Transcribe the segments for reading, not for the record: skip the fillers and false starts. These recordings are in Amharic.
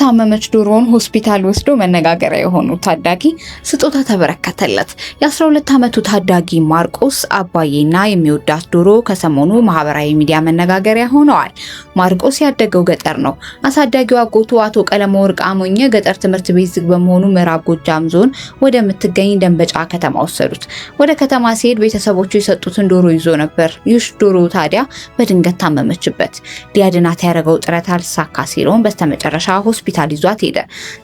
የታመመች ዶሮውን ሆስፒታል ወስዶ መነጋገሪያ የሆኑ ታዳጊ ስጦታ ተበረከተለት። የ12 ዓመቱ ታዳጊ ማርቆስ አባዬና የሚወዳት ዶሮ ከሰሞኑ ማህበራዊ ሚዲያ መነጋገሪያ ሆነዋል። ማርቆስ ያደገው ገጠር ነው። አሳዳጊው አጎቱ አቶ ቀለመወርቅ አሞኘ ገጠር ትምህርት ቤት ዝግ በመሆኑ ምዕራብ ጎጃም ዞን ወደምትገኝ ደንበጫ ከተማ ወሰዱት። ወደ ከተማ ሲሄድ ቤተሰቦቹ የሰጡትን ዶሮ ይዞ ነበር። ይህ ዶሮ ታዲያ በድንገት ታመመችበት። ሊያድናት ያደረገው ጥረት አልሳካ ሲለውን በስተመጨረሻ ሆስፒታል ይዟት ሄደ።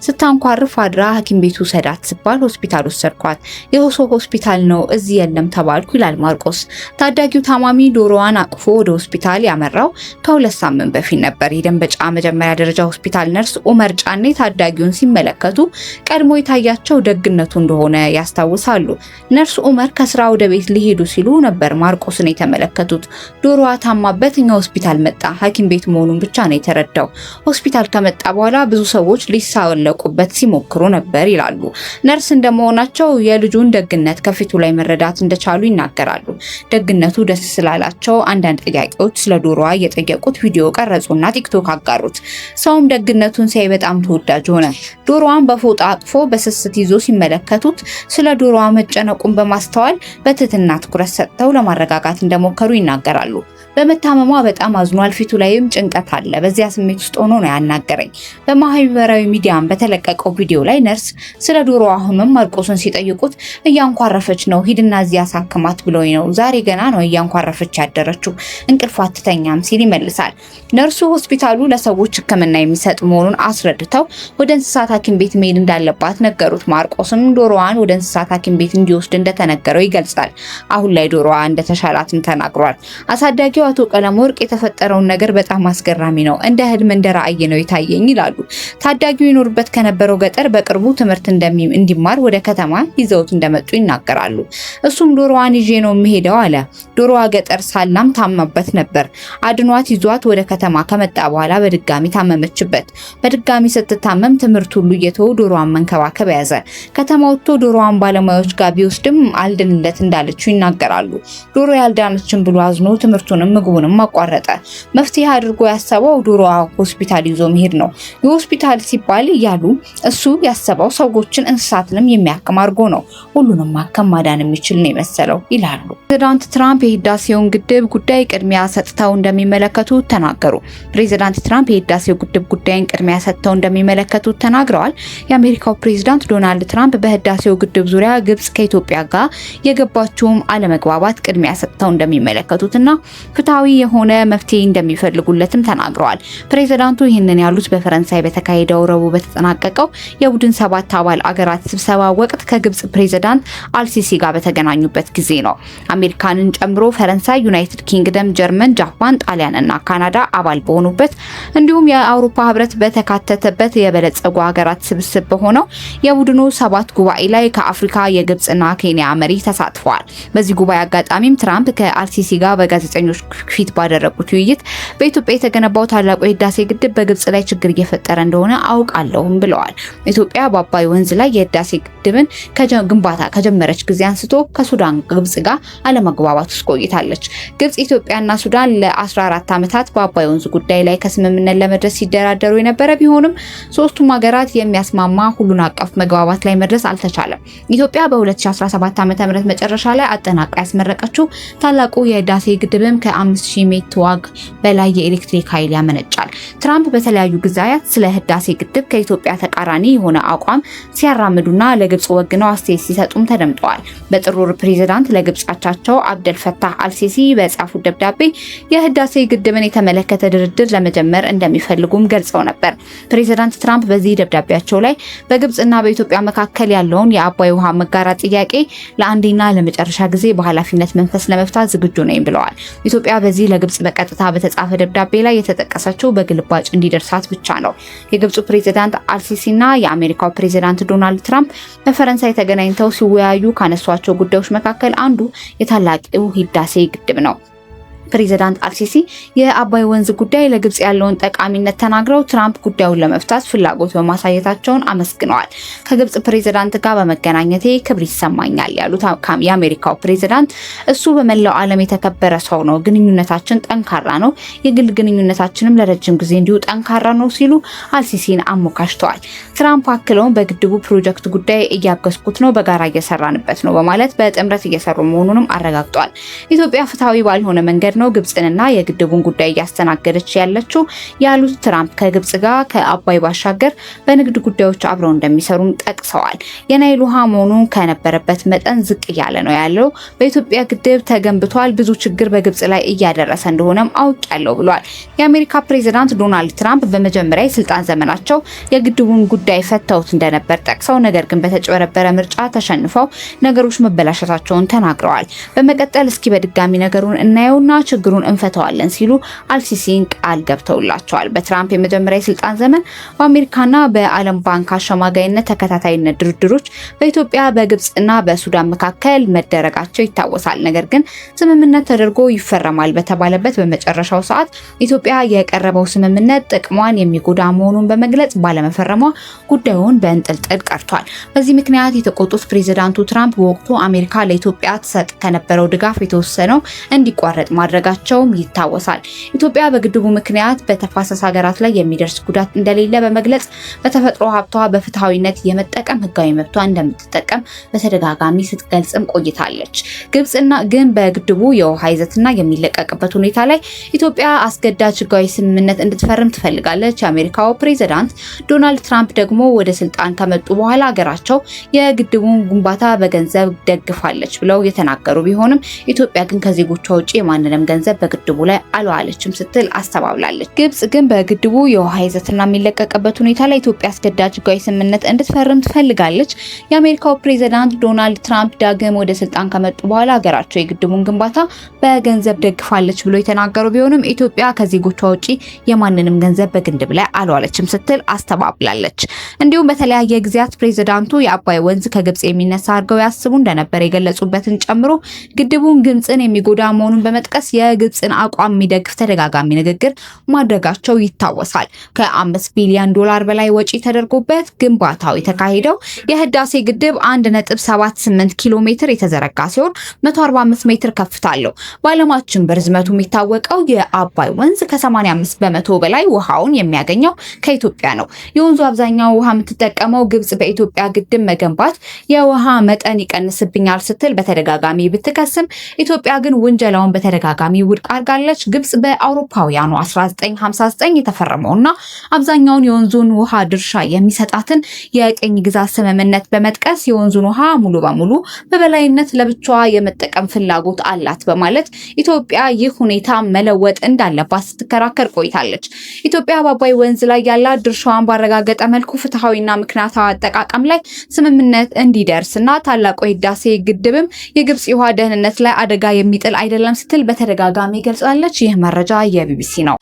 ስታንኳርፍ አድራ ሐኪም ቤቱ ሰዳት ሲባል ሆስፒታል ወሰድኳት። የሆሶ ሆስፒታል ነው እዚህ የለም ተባልኩ ይላል ማርቆስ። ታዳጊው ታማሚ ዶሮዋን አቅፎ ወደ ሆስፒታል ያመራው ከ2 ሳምንት በፊት ነበር። የደንበጫ መጀመሪያ ደረጃ ሆስፒታል ነርስ ኡመር ጫኔ ታዳጊውን ሲመለከቱ ቀድሞ የታያቸው ደግነቱ እንደሆነ ያስታውሳሉ። ነርስ ኡመር ከስራ ወደ ቤት ሊሄዱ ሲሉ ነበር ማርቆስን የተመለከቱት። ዶሮዋ ታማበት እኛ ሆስፒታል መጣ። ሐኪም ቤት መሆኑን ብቻ ነው የተረዳው። ሆስፒታል ከመጣ በኋላ ብዙ ሰዎች ሊሳለቁበት ሲሞክሩ ነበር ይላሉ። ነርስ እንደመሆናቸው የልጁን ደግነት ከፊቱ ላይ መረዳት እንደቻሉ ይናገራሉ። ደግነቱ ደስ ስላላቸው አንዳንድ ጥያቄዎች ስለ ዶሮዋ እየጠየቁት ቪዲዮ ቀረጹና ቲክቶክ አጋሩት። ሰውም ደግነቱን ሲያይ በጣም ተወዳጅ ሆነ። ዶሮዋን በፎጣ አቅፎ በስስት ይዞ ሲመለከቱት ስለ ዶሮዋ መጨነቁን በማስተዋል በትህትና ትኩረት ሰጥተው ለማረጋጋት እንደሞከሩ ይናገራሉ። በመታመሟ በጣም አዝኗል። ፊቱ ላይም ጭንቀት አለ። በዚያ ስሜት ውስጥ ሆኖ ነው ያናገረኝ። በማህበራዊ ሚዲያም በተለቀቀው ቪዲዮ ላይ ነርስ ስለ ዶሮዋ ህመም ማርቆስን ሲጠይቁት እያንኳረፈች ነው፣ ሂድና እዚያ ሳክማት ብሎኝ ነው። ዛሬ ገና ነው እያንኳረፈች ያደረችው፣ እንቅልፍ አትተኛም ሲል ይመልሳል። ነርሱ ሆስፒታሉ ለሰዎች ሕክምና የሚሰጥ መሆኑን አስረድተው ወደ እንስሳት ሐኪም ቤት መሄድ እንዳለባት ነገሩት። ማርቆስም ዶሮዋን ወደ እንስሳት ሐኪም ቤት እንዲወስድ እንደተነገረው ይገልጻል። አሁን ላይ ዶሮዋ እንደተሻላትም ተናግሯል። አሳዳጊው አቶ ቀለመወርቅ የተፈጠረውን ነገር በጣም አስገራሚ ነው፣ እንደ ህልም እንደ ራእይ ነው የታየኝ ይላሉ። ታዳጊው ይኖርበት ከነበረው ገጠር በቅርቡ ትምህርት እንዲማር ወደ ከተማ ይዘውት እንደመጡ ይናገራሉ። እሱም ዶሮዋን ይዤ ነው የሚሄደው አለ። ዶሮዋ ገጠር ሳላም ታማበት ነበር። አድኗት ይዟት ወደ ከተማ ከመጣ በኋላ በድጋሚ ታመመችበት። በድጋሚ ስትታመም ትምህርት ሁሉ እየተወው ዶሮዋን መንከባከብ ያዘ። ከተማ ወጥቶ ዶሮዋን ባለሙያዎች ጋር ቢወስድም አልድንለት እንዳለችው ይናገራሉ። ዶሮ ያልዳነችን ብሎ አዝኖ ትምህርቱንም ምግቡንም አቋረጠ። መፍትሄ አድርጎ ያሰበው ዶሮዋ ሆስፒታል ይዞ መሄድ ነው። የሆስፒታል ሲባል እያሉ እሱ ያሰበው ሰዎችን እንስሳትንም የሚያክም አድርጎ ነው። ሁሉንም ማከም ማዳን የሚችል ነው የመሰለው ይላሉ። ፕሬዝዳንት ትራምፕ የህዳሴውን ግድብ ጉዳይ ቅድሚያ ሰጥተው እንደሚመለከቱ ተናገሩ። ፕሬዝዳንት ትራምፕ የህዳሴው ግድብ ጉዳይን ቅድሚያ ሰጥተው እንደሚመለከቱ ተናግረዋል። የአሜሪካው ፕሬዝዳንት ዶናልድ ትራምፕ በህዳሴው ግድብ ዙሪያ ግብጽ ከኢትዮጵያ ጋር የገባችውም አለመግባባት ቅድሚያ ሰጥተው እንደሚመለከቱትና ፍትሃዊ የሆነ መፍትሄ እንደሚፈልጉለትም ተናግረዋል። ፕሬዝዳንቱ ይህንን ያሉት በፈረንሳይ በተካሄደው ረቡዕ በተጠናቀቀው የቡድን 7 አባል አገራት ስብሰባ ወቅት ከግብጽ ፕሬዝዳንት አልሲሲ ጋር በተገናኙበት ጊዜ ነው። አሜሪካንን ጨምሮ ፈረንሳይ፣ ዩናይትድ ኪንግደም፣ ጀርመን፣ ጃፓን፣ ጣሊያን እና ካናዳ አባል በሆኑበት እንዲሁም የአውሮፓ ህብረት በተካተተበት የበለጸጉ ሀገራት ስብስብ በሆነው የቡድኑ 7 ጉባኤ ላይ ከአፍሪካ የግብጽና ኬንያ መሪ ተሳትፈዋል። በዚህ ጉባኤ አጋጣሚም ትራምፕ ከአልሲሲ ጋር በጋዜጠኞች ፊት ባደረጉት ውይይት በኢትዮጵያ የተገነባው ታላቁ የህዳሴ ግድብ በግብጽ ላይ ችግር እየፈጠረ እንደሆነ አውቃለሁም ብለዋል። ኢትዮጵያ በአባይ ወንዝ ላይ የህዳሴ ግድብን ግንባታ ከጀመረች ጊዜ አንስቶ ከሱዳን ግብጽ ጋር አለመግባባት ውስጥ ቆይታለች። ግብጽ፣ ኢትዮጵያና ሱዳን ለ14 ዓመታት በአባይ ወንዝ ጉዳይ ላይ ከስምምነት ለመድረስ ሲደራደሩ የነበረ ቢሆንም ሶስቱም ሀገራት የሚያስማማ ሁሉን አቀፍ መግባባት ላይ መድረስ አልተቻለም። ኢትዮጵያ በ2017 ዓ.ም መጨረሻ ላይ አጠናቃ ያስመረቀችው ታላቁ የህዳሴ ግድብም ከ5000 ሜጋዋት በላይ የኤሌክትሪክ ኃይል ያመነጫል። ትራምፕ በተለያዩ ጊዜያት ስለ ህዳሴ ግድብ ከኢትዮጵያ ተቃራኒ የሆነ አቋም ሲያራምዱና ለግብጽ ወግነው አስተያየት ሲሰጡም ተደምጠዋል። በጥር ወር ፕሬዝዳንት ለግብጽ አቻቸው አብደል ፈታህ አልሲሲ በጻፉት ደብዳቤ የህዳሴ ግድብን የተመለከተ ድርድር ለመጀመር እንደሚፈልጉም ገልጸው ነበር። ፕሬዝዳንት ትራምፕ በዚህ ደብዳቤያቸው ላይ በግብጽና በኢትዮጵያ መካከል ያለውን የአባይ ውሃ መጋራት ጥያቄ ለአንዴና ለመጨረሻ ጊዜ በኃላፊነት መንፈስ ለመፍታት ዝግጁ ነኝ ብለዋል። ኢትዮጵያ በዚህ ለግብጽ በቀጥታ በተጻፈ ደብዳቤ ላይ የተጠቀሰችው በግልባጭ እንዲደርሳት ብቻ ነው። የግብጹ ፕሬዝዳንት አልሲሲና የአሜሪካው ፕሬዝዳንት ዶናልድ ትራምፕ በፈረንሳይ ተገናኝተው ሲወያዩ ካነሷቸው ጉዳዮች መካከል አንዱ የታላቁ ህዳሴ ግድብ ነው። ፕሬዝዳንት አልሲሲ የአባይ ወንዝ ጉዳይ ለግብጽ ያለውን ጠቃሚነት ተናግረው ትራምፕ ጉዳዩን ለመፍታት ፍላጎት በማሳየታቸውን አመስግነዋል። ከግብጽ ፕሬዝዳንት ጋር በመገናኘቴ ክብር ይሰማኛል ያሉት የአሜሪካው ፕሬዝዳንት እሱ በመላው ዓለም የተከበረ ሰው ነው፣ ግንኙነታችን ጠንካራ ነው፣ የግል ግንኙነታችንም ለረጅም ጊዜ እንዲሁ ጠንካራ ነው ሲሉ አልሲሲን አሞካሽተዋል። ትራምፕ አክለውን በግድቡ ፕሮጀክት ጉዳይ እያገዝኩት ነው፣ በጋራ እየሰራንበት ነው በማለት በጥምረት እየሰሩ መሆኑንም አረጋግጧል። ኢትዮጵያ ፍትሐዊ ባልሆነ መንገድ ነው ግብጽንና የግድቡን ጉዳይ እያስተናገደች ያለችው ያሉት ትራምፕ ከግብጽ ጋር ከአባይ ባሻገር በንግድ ጉዳዮች አብረው እንደሚሰሩም ጠቅሰዋል። የናይል ውሃ መሆኑን ከነበረበት መጠን ዝቅ እያለ ነው ያለው። በኢትዮጵያ ግድብ ተገንብቷል፣ ብዙ ችግር በግብጽ ላይ እያደረሰ እንደሆነም አውቃለሁ ብሏል። የአሜሪካ ፕሬዝዳንት ዶናልድ ትራምፕ በመጀመሪያ የስልጣን ዘመናቸው የግድቡን ጉዳይ ፈተውት እንደነበር ጠቅሰው ነገር ግን በተጭበረበረ ምርጫ ተሸንፈው ነገሮች መበላሸታቸውን ተናግረዋል። በመቀጠል እስኪ በድጋሚ ነገሩን እናየውና ችግሩን እንፈተዋለን ሲሉ አልሲሲን ቃል ገብተውላቸዋል። በትራምፕ የመጀመሪያ የስልጣን ዘመን በአሜሪካና በዓለም ባንክ አሸማጋይነት ተከታታይነት ድርድሮች በኢትዮጵያ በግብጽና በሱዳን መካከል መደረጋቸው ይታወሳል። ነገር ግን ስምምነት ተደርጎ ይፈረማል በተባለበት በመጨረሻው ሰዓት ኢትዮጵያ የቀረበው ስምምነት ጥቅሟን የሚጎዳ መሆኑን በመግለጽ ባለመፈረሟ ጉዳዩን በእንጥልጥል ቀርቷል። በዚህ ምክንያት የተቆጡት ፕሬዝዳንቱ ትራምፕ በወቅቱ አሜሪካ ለኢትዮጵያ ትሰጥ ከነበረው ድጋፍ የተወሰነው እንዲቋረጥ ማድረጋቸውም ይታወሳል። ኢትዮጵያ በግድቡ ምክንያት በተፋሰስ ሀገራት ላይ የሚደርስ ጉዳት እንደሌለ በመግለጽ በተፈጥሮ ሀብቷ በፍትሃዊነት የመጠቀም ህጋዊ መብቷ እንደምትጠቀም በተደጋጋሚ ስትገልጽም ቆይታለች። ግብጽና ግን በግድቡ የውሃ ይዘትና የሚለቀቅበት ሁኔታ ላይ ኢትዮጵያ አስገዳጅ ህጋዊ ስምምነት እንድትፈርም ትፈልጋለች። የአሜሪካው ፕሬዝዳንት ዶናልድ ትራምፕ ደግሞ ወደ ስልጣን ከመጡ በኋላ ሀገራቸው የግድቡን ግንባታ በገንዘብ ደግፋለች ብለው የተናገሩ ቢሆንም ኢትዮጵያ ግን ከዜጎቿ ውጪ የማንንም ገንዘብ በግድቡ ላይ አልዋለችም ስትል አስተባብላለች። ግብጽ ግን በግድቡ የውሃ ይዘትና የሚለቀቅበት ሁኔታ ላይ ኢትዮጵያ አስገዳጅ ህጋዊ ስምምነት እንድትፈርም ትፈልጋለች። የአሜሪካው ፕሬዝዳንት ዶናልድ ትራምፕ ዳግም ወደ ስልጣን ከመጡ በኋላ ሀገራቸው የግድቡን ግንባታ በገንዘብ ደግፋለች ብለው የተናገሩ ቢሆንም ኢትዮጵያ ከዜጎቿ ውጪ የማንንም ገንዘብ በግድብ ላይ አልዋለችም ስትል አስተባብላለች። እንዲሁም በተለያየ ጊዜያት ፕሬዝዳንቱ የአባይ ወንዝ ከግብጽ የሚነሳ አድርገው ያስቡ እንደነበር የገለጹበትን ጨምሮ ግድቡን ግብጽን የሚጎዳ መሆኑን በመጥቀስ የግብጽን አቋም የሚደግፍ ተደጋጋሚ ንግግር ማድረጋቸው ይታወሳል። ከ5 ቢሊዮን ዶላር በላይ ወጪ ተደርጎበት ግንባታው የተካሄደው የህዳሴ ግድብ 1.78 ኪሎ ሜትር የተዘረጋ ሲሆን 145 ሜትር ከፍታ አለው። በዓለማችን በርዝመቱ የሚታወቀው የአባይ ወንዝ ከ85 በመቶ በላይ ውሃውን የሚያገኘው ከኢትዮጵያ ነው። የወንዙ አብዛኛው ውሃ የምትጠቀመው ግብጽ በኢትዮጵያ ግድብ መገንባት የውሃ መጠን ይቀንስብኛል ስትል በተደጋጋሚ ብትከስም ኢትዮጵያ ግን ውንጀላውን በተደጋጋሚ ውድቅ አድርጋለች። ግብጽ በአውሮፓውያኑ 1959 የተፈረመውና አብዛኛውን የወንዙን ውሃ ድርሻ የሚሰጣትን የቅኝ ግዛት ስምምነት በመጥቀስ የወንዙን ውሃ ሙሉ በሙሉ በበላይነት ለብቻዋ የመጠቀም ፍላጎት አላት በማለት ኢትዮጵያ ይህ ሁኔታ መለወጥ እንዳለባት ስትከራከር ቆይታለች። ኢትዮጵያ በአባይ ወንዝ ላይ ያላት ድርሻዋን ባረጋገጠ መልኩ ፍትሃዊና ምክንያታዊ አጠቃቀም ላይ ስምምነት እንዲደርስና ታላቁ የህዳሴ ግድብም የግብጽ የውሃ ደህንነት ላይ አደጋ የሚጥል አይደለም ስትል በተደጋጋሚ ገልጻለች። ይህ መረጃ የቢቢሲ ነው።